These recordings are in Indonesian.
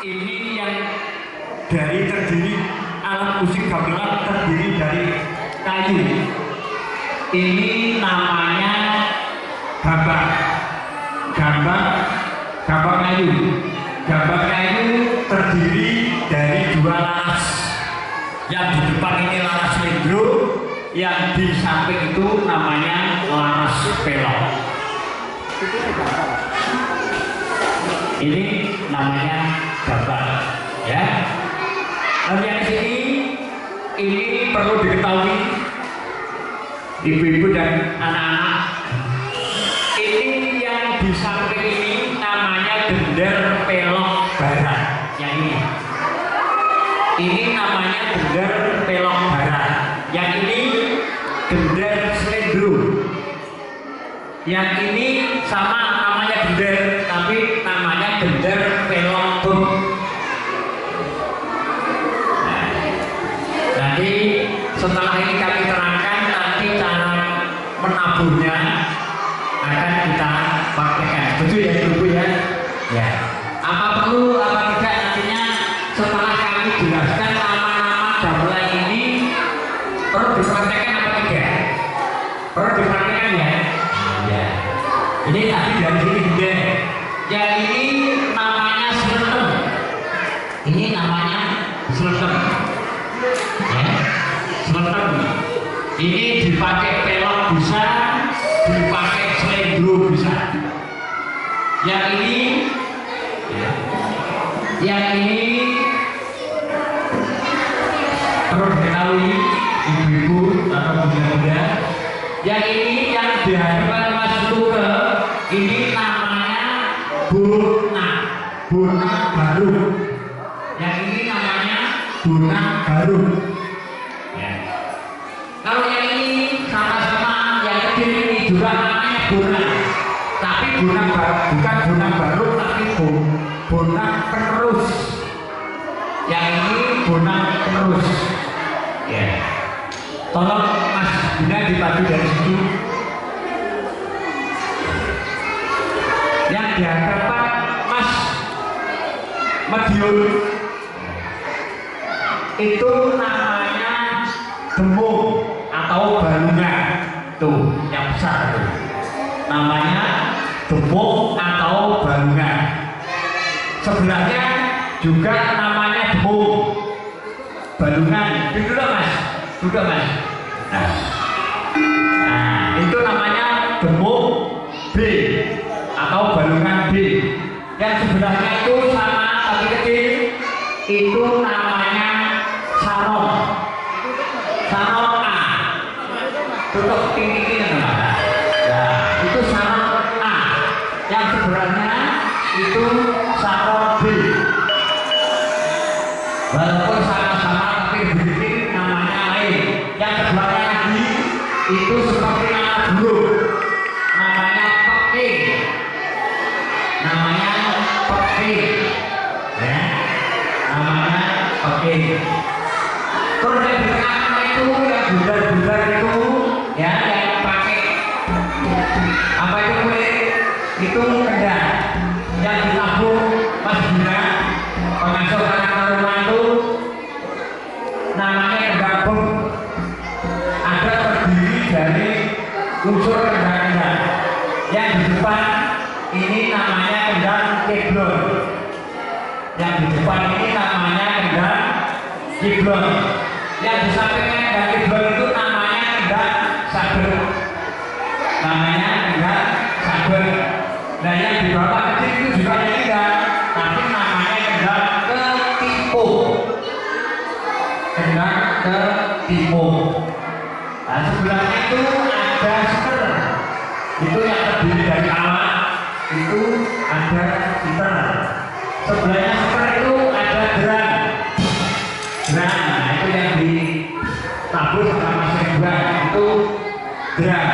ini yang terdiri alat musik gamelan terdiri dari kayu. Ini namanya gambang kayu. Gambang kayu terdiri dari dua laras. Yang di depan ini laras lendro, yang di samping itu namanya laras pelok. Ini namanya gambang, ya. Lalu yang sini ini perlu diketahui ibu-ibu dan anak-anak. Ini yang di samping ini namanya gender pelok barat. Yang ini namanya gender pelok barat. Yang ini gender slendro. Yang ini sama namanya gender, tapi namanya gender pelok bum. Nah, nanti setelah ini kami terangkan nanti cara menaburnya akan kita praktekkan. Betul ya ibu ya? Ya. Apa perlu apa tidak nantinya setelah kami jelaskan nama-nama gamelan ini perlu dipraktekkan apa tidak? Perlu dipraktekkan ya? Ya. Ini tadi dari sini gede. Yang ini namanya seletem. Ini namanya seletem. Ya. Seletem. Ini dipakai pelok bisa, dipakai slendro bisa. Yang ini, ya. Yang ini perlu diketahui ibu-ibu atau muda-muda. Yang ini yang dihadapkan Mas Tuke, ini namanya bonang baru. Yang ini namanya bonang baru. Ya. Kalau yang ini sama-sama yang kecil ini juga namanya bonang, tapi bonang baru, bukan bonang baru, tapi bonang penerus. Yang ini bonang penerus. Ya. Tolong Mas Bunda dipadu dari situ. Yang di hadapan Mas Madiun itu namanya gemung atau balungan. Tuh yang besar tuh namanya gemung atau balungan. Sebelahnya juga namanya gemung balungan. Itu loh Mas, juga Mas. Nah, itu namanya gemung B atau balungan B. Yang sebelahnya itu sama tapi kecil, itu namanya sarong. Sarong A. Tutup tinggi-tinggi teman. Nah, itu sarong A. Yang sebelahnya itu sarong B. Walaupun sama-sama tapi sedikit namanya lain. Yang sebelahnya lagi itu seperti nama burung. Namanya peking. Namanya peking. Ya. Namanya peking. Terus yang di tengah itu yang bundar-bundar itu ya yang pakai apa itu kulit itu kendang. Yang ditabung Mas Bunda pengasuh anak rumah itu namanya kendang bom. Ada terdiri dari unsur kendang-kendang. Yang di depan ini namanya kendang kiblon. Yang di depan ini namanya kendang kiblon. Yang di sampingnya kendang kiblon itu namanya kendang saber. Namanya kendang saber. Nah yang di bawah kecil itu juga kendang, tapi namanya kendang ketipu. Kendang ketipu. Nah sebelahnya itu ada seter. Itu yang terdiri dari alat. Itu ada gitar. Sebelahnya seter itu ada drum. Nah itu yang ditabur sama Mas Ridwan itu drum.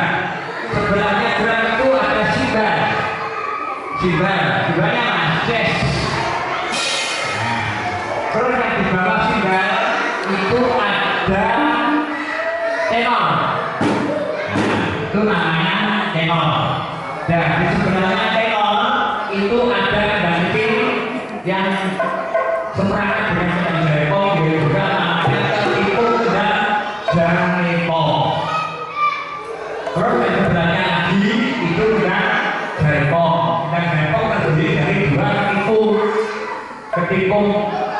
Sebelahnya drum itu ada simbal. Simbalnya Mas Jess. Terus yang di bawah simbal itu ada tenor. Itu namanya tenor. Dan di sebelahnya tenor itu ada kendang kecil yang seperangkat dengan sedang Jaipong juga namanya Ketipung dan Janipong. Terus yang sebelahnya lagi itu dengan Jaipong. Dan Jaipong terdiri dari dua ketipung. Ketipung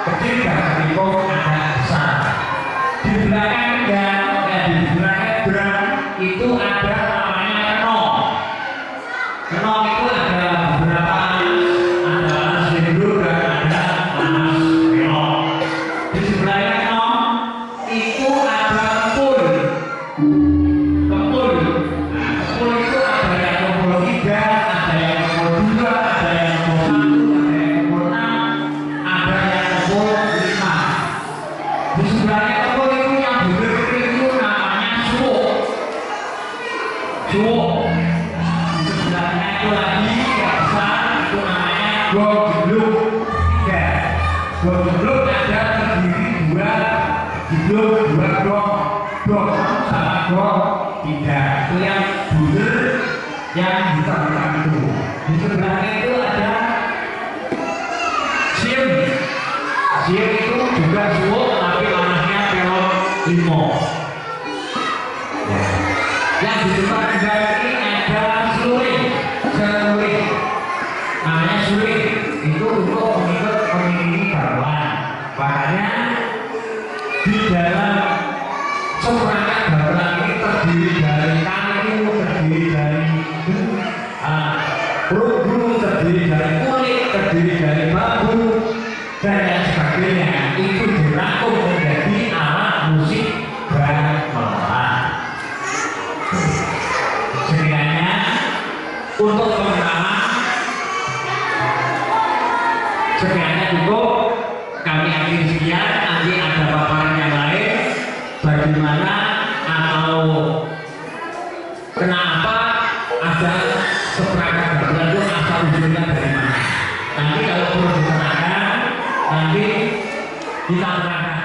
kecil dan ketipung agak besar. Di belakang dan di belakang berang itu ada namanya kenong. Kenong itu ada beberapa ada sendul dan ada lanas melon. Di sebelahnya kenong itu ada kempul. Kempul. Nah, kempul itu ada yang kempul 3, ada yang kempul 2, ada yang kempul 1, ada yang kempul 6, ada yang kempul 5. Di sebelahnya kempul itu yang bener itu namanya suwuk. Suwuk. Di sebelahnya itu lagi yang besar itu namanya gobluk 3. Gobluk ada terdiri 2 gobluk, 2 dok sama dok 3. Itu yang bener yang hitam-hitam itu. Di sebelahnya itu ada siem. Siem itu juga suwuk tapi warnanya pelon 5. Yang di depan ini ada seluring. Namanya seluring itu untuk mengikut mengiringi gamelan. Makanya di dalam seperangkat gamelan ini terdiri dari kayu, terdiri dari perunggu, terdiri dari kulit, terdiri dari bambu dan yang sebagainya. Itu dirangkum menjadi alat musik gamelan. Sekiranya untuk pengenalan sekiranya cukup, kami akhiri sekian. Nanti ada paparan yang lain bagaimana atau kenapa ada seperangkat gamelan itu asal usulnya dari mana. Nanti kalau perlu diterangkan nanti kita terangkan.